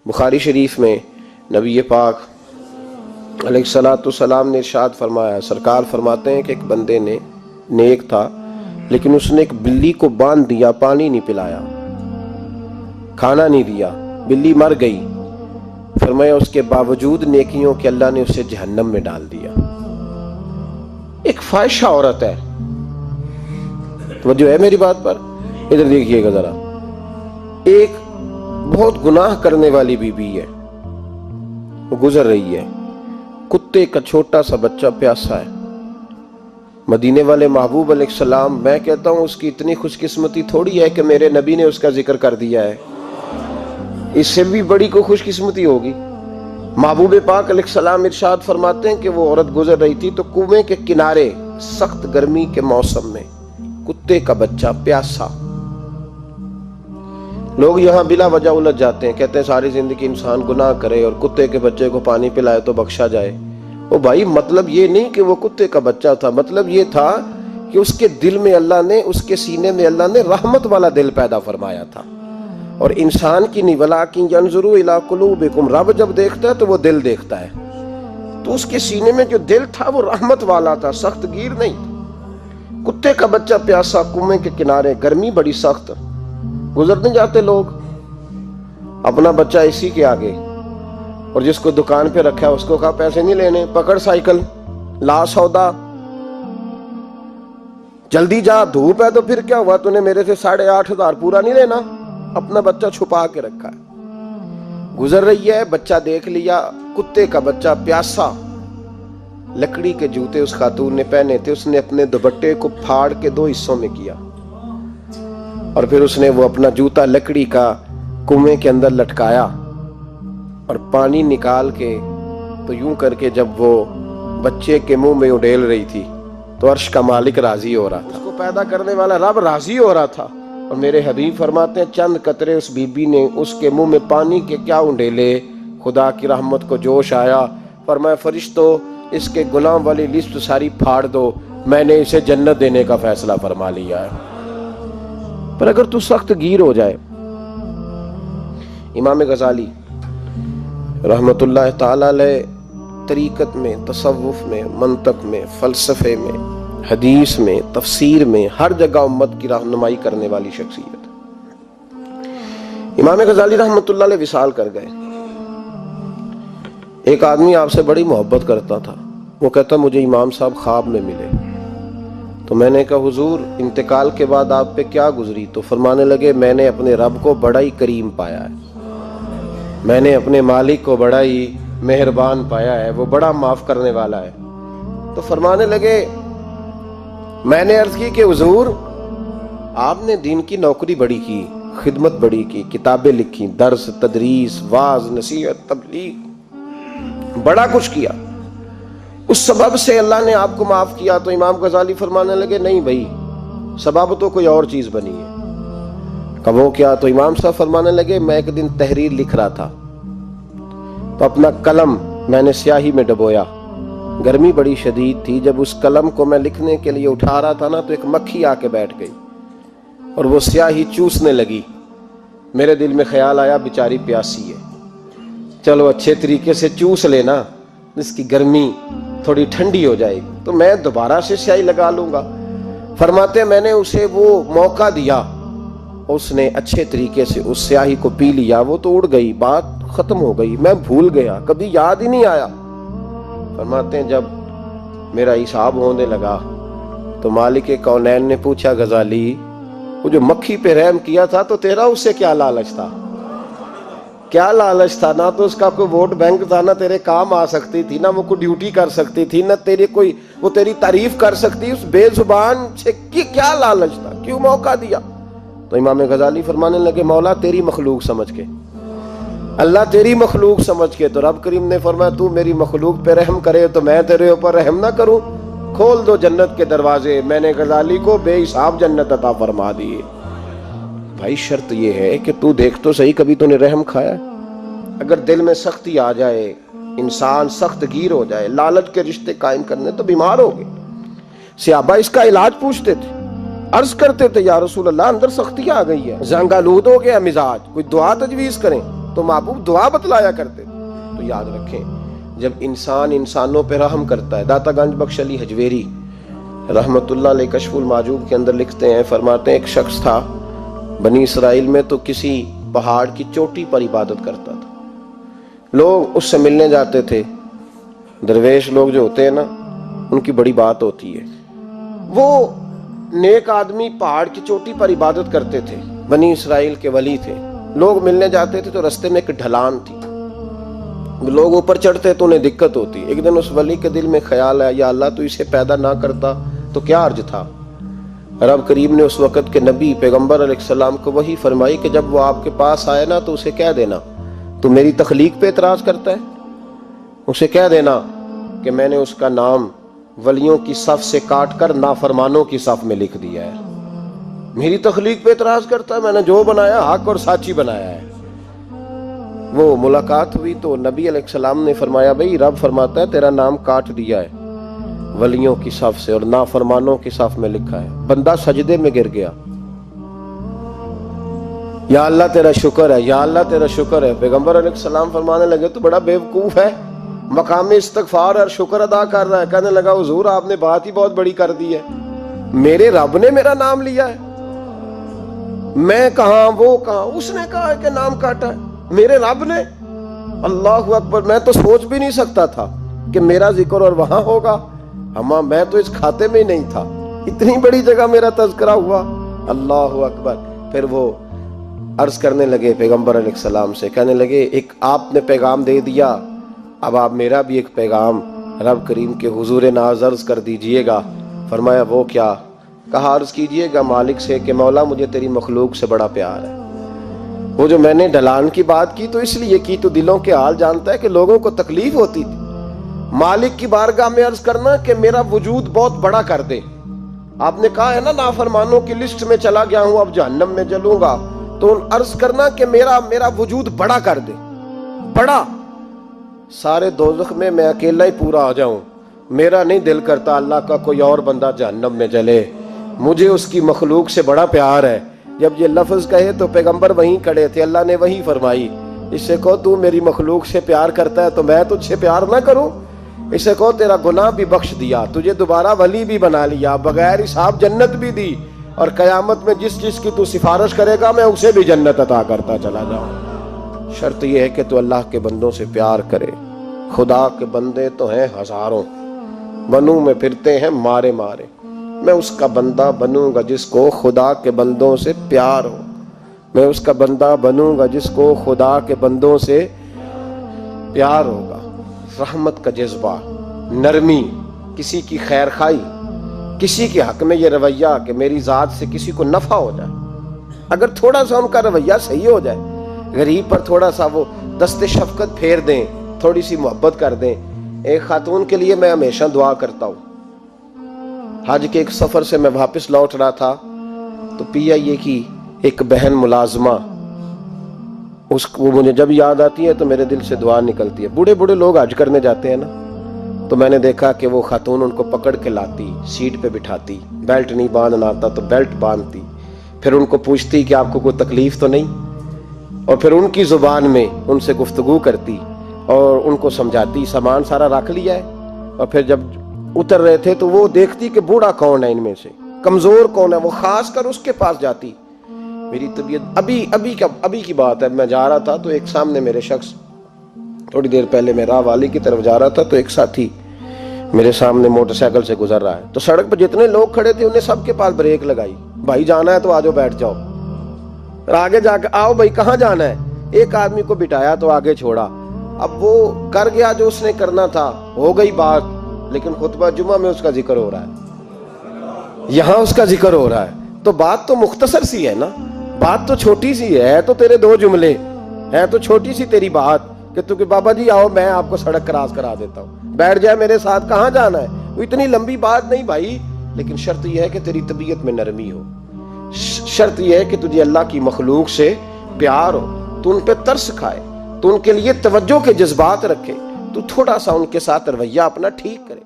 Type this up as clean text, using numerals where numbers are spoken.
بخاری شریف میں نبی پاک علیہ الصلوۃ والسلام نے ارشاد فرمایا، سرکار فرماتے ہیں کہ ایک بندے نے نیک تھا لیکن اس نے ایک بلی کو باندھ دیا، پانی نہیں پلایا، کھانا نہیں دیا، بلی مر گئی۔ فرمایا اس کے باوجود نیکیوں کے اللہ نے اسے جہنم میں ڈال دیا۔ ایک فاحشہ عورت ہے، توجہ ہے میری بات پر؟ ادھر دیکھیے گا ذرا، ایک بہت گناہ کرنے والی بی بی ہے، وہ گزر رہی ہے، کتے کا چھوٹا سا بچہ پیاسا ہے۔ مدینے والے محبوب علیہ السلام، میں کہتا ہوں اس کی اتنی خوش قسمتی تھوڑی ہے کہ میرے نبی نے اس کا ذکر کر دیا ہے، اس سے بھی بڑی کوئی خوش قسمتی ہوگی۔ محبوب پاک علیہ السلام ارشاد فرماتے ہیں کہ وہ عورت گزر رہی تھی تو کنویں کے کنارے سخت گرمی کے موسم میں کتے کا بچہ پیاسا۔ لوگ یہاں بلا وجہ الجھ جاتے ہیں، کہتے ہیں ساری زندگی انسان گناہ کرے اور کتے کے بچے کو پانی پلائے تو بخشا جائے۔ او بھائی، مطلب یہ نہیں کہ وہ کتے کا بچہ تھا، مطلب یہ تھا کہ اس کے دل میں اللہ نے، اس کے سینے میں اللہ نے رحمت والا دل پیدا فرمایا تھا۔ اور انسان کی نہیں، وَلَٰكِن يَنظُرُ إِلَىٰ قُلُوبِكُمْ، رب جب دیکھتا ہے تو وہ دل دیکھتا ہے، تو اس کے سینے میں جو دل تھا وہ رحمت والا تھا، سخت گیر نہیں۔ کتے کا بچہ پیاسا، کنویں کے کنارے، گرمی بڑی سخت، گزرنے جاتے لوگ، اپنا بچہ اسی کے آگے، اور جس کو دکان پہ رکھا ہے اس کو کہا پیسے نہیں لینے، پکڑ سائیکل، لا سودا، جلدی جا، دھوپ ہے تو پھر کیا ہوا، تو نے میرے سے 8,500 پورا نہیں لینا، اپنا بچہ چھپا کے رکھا ہے۔ گزر رہی ہے، بچہ دیکھ لیا، کتے کا بچہ پیاسا، لکڑی کے جوتے اس خاتون نے پہنے تھے، اس نے اپنے دوپٹے کو پھاڑ کے 2 حصوں میں کیا، اور پھر اس نے وہ اپنا جوتا لکڑی کا کنویں کے اندر لٹکایا، اور پانی نکال کے تو یوں کر کے جب وہ بچے کے منہ میں اڈیل رہی تھی تو عرش کا مالک راضی ہو رہا تھا، اس کو پیدا کرنے والا رب راضی ہو رہا تھا۔ اور میرے حبیب فرماتے ہیں چند قطرے اس بی بی نے اس کے منہ میں پانی کے کیا اڈیلے، خدا کی رحمت کو جوش آیا، فرمایا فرشتو اس کے گناہ والی لسٹ ساری پھاڑ دو، میں نے اسے جنت دینے کا فیصلہ فرما لیا ہے۔ پر اگر تو سخت گیر ہو جائے، امام غزالی رحمت اللہ تعالی علیہ طریقت میں، تصوف میں، منطق میں، فلسفے میں، حدیث میں، تفسیر میں، ہر جگہ امت کی رہنمائی کرنے والی شخصیت۔ امام غزالی رحمت اللہ علیہ وصال کر گئے۔ ایک آدمی آپ سے بڑی محبت کرتا تھا، وہ کہتا مجھے امام صاحب خواب میں ملے، تو میں نے کہا حضور انتقال کے بعد آپ پہ کیا گزری؟ تو فرمانے لگے میں نے اپنے رب کو بڑا ہی کریم پایا ہے، میں نے اپنے مالک کو بڑا ہی مہربان پایا ہے، وہ بڑا معاف کرنے والا ہے۔ تو فرمانے لگے میں نے عرض کی کہ حضور آپ نے دین کی نوکری بڑی کی، خدمت بڑی کی، کتابیں لکھی، درس، تدریس، واعظ، نصیحت، تبلیغ، بڑا کچھ کیا، اس سبب سے اللہ نے آپ کو معاف کیا۔ تو امام غزالی فرمانے لگے نہیں بھائی، سبب تو کوئی اور چیز بنی ہے۔ کہ وہ کیا؟ تو امام صاحب فرمانے لگے میں ایک دن تحریر لکھ رہا تھا تو اپنا قلم میں نے سیاہی میں ڈبویا، گرمی بڑی شدید تھی، جب اس قلم کو میں لکھنے کے لیے اٹھا رہا تھا نا تو ایک مکھی آ کے بیٹھ گئی اور وہ سیاہی چوسنے لگی۔ میرے دل میں خیال آیا بیچاری پیاسی ہے، چلو اچھے طریقے سے چوس لینا، اس کی گرمی تھوڑی ٹھنڈی ہو جائے گی تو میں دوبارہ سے سیاہی لگا لوں گا۔ فرماتے میں نے اسے وہ موقع دیا، اس نے اچھے طریقے سے اس سیاہی کو پی لیا، وہ تو اڑ گئی، بات ختم ہو گئی، میں بھول گیا، کبھی یاد ہی نہیں آیا۔ فرماتے ہیں جب میرا حساب ہونے لگا تو مالک کونین نے پوچھا غزالی وہ جو مکھی پہ رحم کیا تھا تو تیرا اس سے کیا لالچ تھا؟ کیا لالچ تھا؟ نہ تو اس کا کوئی ووٹ بینک تھا، نہ تیرے کام آ سکتی تھی، نہ وہ کوئی ڈیوٹی کر سکتی تھی، نہ تیرے کوئی وہ تیری تعریف کر سکتی، اس بے زبان سے کیا لالچ تھا؟ کیوں موقع دیا؟ تو امام غزالی فرمانے لگے مولا تیری مخلوق سمجھ کے، اللہ تیری مخلوق سمجھ کے۔ تو رب کریم نے فرمایا تو میری مخلوق پہ رحم کرے تو میں تیرے اوپر رحم نہ کروں؟ کھول دو جنت کے دروازے، میں نے غزالی کو بے حساب جنت عطا فرما دی۔ بھائی شرط یہ ہے کہ تو دیکھ تو صحیح کبھی تو نے رحم کھایا؟ اگر دل میں سختی آ جائے، انسان سخت گیر ہو جائے، لالچ کے رشتے قائم کرنے تو بیمار ہو گئے۔ صحابہ اس کا علاج پوچھتے تھے، عرض کرتے تھے یا رسول اللہ اندر سختی آ گئی ہے، زنگ آلود ہو گیا مزاج، کوئی دعا تجویز کریں۔ تو محبوب دعا بتلایا کرتے تھے۔ تو یاد رکھیں جب انسان انسانوں پہ رحم کرتا ہے، داتا گنج بخش علی حجویری رحمت اللہ علیہ کشف المعجوب کے اندر لکھتے ہیں، فرماتے ہیں ایک شخص تھا بنی اسرائیل میں، تو کسی پہاڑ کی چوٹی پر عبادت کرتا تھا۔ لوگ اس سے ملنے جاتے تھے، درویش لوگ جو ہوتے ہیں نا ان کی بڑی بات ہوتی ہے۔ وہ نیک آدمی پہاڑ کی چوٹی پر عبادت کرتے تھے، بنی اسرائیل کے ولی تھے۔ لوگ ملنے جاتے تھے تو رستے میں ایک ڈھلان تھی، لوگ اوپر چڑھتے تو انہیں دقت ہوتی۔ ایک دن اس ولی کے دل میں خیال آیا، یا اللہ تو اسے پیدا نہ کرتا تو کیا عرض تھا۔ رب کریم نے اس وقت کے نبی پیغمبر علیہ السلام کو وحی فرمائی کہ جب وہ آپ کے پاس آئے نا تو اسے کہہ دینا تو میری تخلیق پہ اعتراض کرتا ہے، اسے کہہ دینا کہ میں نے اس کا نام ولیوں کی صف سے کاٹ کر نافرمانوں کی صف میں لکھ دیا ہے۔ میری تخلیق پہ اعتراض کرتا ہے، میں نے جو بنایا حق اور سچی بنایا ہے۔ وہ ملاقات ہوئی تو نبی علیہ السلام نے فرمایا، بھئی رب فرماتا ہے تیرا نام کاٹ دیا ہے ولیوں کی صف سے اور نافرمانوں کی صف میں لکھا ہے۔ بندہ سجدے میں گر گیا، یا اللہ تیرا شکر ہے، یا اللہ تیرا شکر ہے۔ پیغمبر علیہ السلام فرمانے لگے تو بڑا بیوقوف ہے، مقام استغفار اور شکر ادا کر رہا ہے۔ کہنے لگا حضور آپ نے بات ہی بہت بڑی کر دی ہے، میرے رب نے میرا نام لیا ہے، میں کہاں وہ کہاں، اس نے کہا ہے کہ نام کاٹا ہے، میرے رب نے۔ اللہ اکبر، میں تو سوچ بھی نہیں سکتا تھا کہ میرا ذکر اور وہاں ہوگا، میں تو اس کھاتے میں ہی نہیں تھا، اتنی بڑی جگہ میرا تذکرہ ہوا۔ اللہ اکبر۔ پھر وہ عرض کرنے لگے پیغمبر علیہ السلام سے، کہنے لگے ایک آپ نے پیغام دے دیا، اب آپ میرا بھی ایک پیغام رب کریم کے حضور ناز عرض کر دیجئے گا۔ فرمایا وہ کیا؟ کہا عرض کیجئے گا مالک سے کہ مولا مجھے تیری مخلوق سے بڑا پیار ہے۔ وہ جو میں نے ڈھلان کی بات کی تو اس لیے کی تو دلوں کے حال جانتا ہے کہ لوگوں کو تکلیف ہوتی تھی۔ مالک کی بارگاہ میں عرض کرنا کہ میرا وجود بہت بڑا کر دے۔ آپ نے کہا ہے نا نافرمانوں کی لسٹ میں چلا گیا ہوں، اب جہنم میں جلوں گا، تو عرض کرنا کہ میرا وجود بڑا کر دے، بڑا، سارے دوزخ میں میں اکیلا ہی پورا آ جاؤں۔ میرا نہیں دل کرتا اللہ کا کوئی اور بندہ جہنم میں جلے، مجھے اس کی مخلوق سے بڑا پیار ہے۔ جب یہ لفظ کہے تو پیغمبر وہیں کھڑے تھے، اللہ نے وہی فرمائی، اس سے کہو تو میری مخلوق سے پیار کرتا ہے تو میں تجھ سے پیار نہ کروں؟ اس سے کہو تیرا گناہ بھی بخش دیا، تجھے دوبارہ ولی بھی بنا لیا، بغیر حساب جنت بھی دی، اور قیامت میں جس چیز کی تو سفارش کرے گا میں اسے بھی جنت عطا کرتا چلا جاؤں۔ شرط یہ ہے کہ تو اللہ کے بندوں سے پیار کرے۔ خدا کے بندے تو ہیں ہزاروں، بنوں میں پھرتے ہیں مارے مارے، میں اس کا بندہ بنوں گا جس کو خدا کے بندوں سے پیار ہو، میں اس کا بندہ بنوں گا جس کو خدا کے بندوں سے پیار ہوگا۔ رحمت کا جذبہ، نرمی، کسی کی خیر خواہی، کسی کے حق میں یہ رویہ کہ میری ذات سے کسی کو نفع ہو جائے، اگر تھوڑا سا ان کا رویہ صحیح ہو جائے، غریب پر تھوڑا سا وہ دست شفقت پھیر دیں، تھوڑی سی محبت کر دیں۔ ایک خاتون کے لیے میں ہمیشہ دعا کرتا ہوں۔ حج کے ایک سفر سے میں واپس لوٹ رہا تھا تو پی آئی اے کی ایک بہن ملازمہ، وہ مجھے جب یاد آتی ہے تو میرے دل سے دعا نکلتی ہے۔ بوڑھے بوڑھے لوگ حج کرنے جاتے ہیں نا، تو میں نے دیکھا کہ وہ خاتون ان کو پکڑ کے لاتی، سیٹ پہ بٹھاتی، بیلٹ نہیں باندھنا آتا تو بیلٹ باندھتی، پھر ان کو پوچھتی کہ آپ کو کوئی تکلیف تو نہیں، اور پھر ان کی زبان میں ان سے گفتگو کرتی اور ان کو سمجھاتی، سامان سارا رکھ لیا ہے، اور پھر جب اتر رہے تھے تو وہ دیکھتی کہ بوڑھا کون ہے ان میں سے، کمزور کون ہے، وہ خاص کر اس کے پاس جاتی۔ میری طبیعت ابھی کی بات ہے، میں جا رہا تھا تو ایک سامنے میرے شخص، تھوڑی دیر پہلے میں راہ والی کی طرف جا رہا تھا تو ایک ساتھی میرے سامنے موٹر سائیکل سے گزر رہا ہے، تو سڑک پر جتنے لوگ کھڑے تھے انہیں سب کے پاس بریک لگائی، بھائی جانا ہے تو آجو بیٹھ جاؤ، اور آگے جا کے آؤ بھائی کہاں جانا ہے، ایک آدمی کو بٹھایا تو آگے چھوڑا۔ اب وہ کر گیا جو اس نے کرنا تھا، ہو گئی بات، لیکن خطبہ جمعہ میں اس کا ذکر ہو رہا ہے، یہاں اس کا ذکر ہو رہا ہے، تو بات تو مختصر سی ہے نا، بات تو چھوٹی سی ہے تو تیرے دو جملے ہیں، تو چھوٹی سی تیری بات کہ تو کہ بابا جی آؤ میں آپ کو سڑک کراس کرا دیتا ہوں، بیٹھ جائے میرے ساتھ، کہاں جانا ہے، وہ اتنی لمبی بات نہیں بھائی، لیکن شرط یہ ہے کہ تیری طبیعت میں نرمی ہو، شرط یہ ہے کہ تجھے اللہ کی مخلوق سے پیار ہو، تو ان پہ ترس کھائے، تو ان کے لیے توجہ کے جذبات رکھے، تو تھوڑا سا ان کے ساتھ رویہ اپنا ٹھیک کرے۔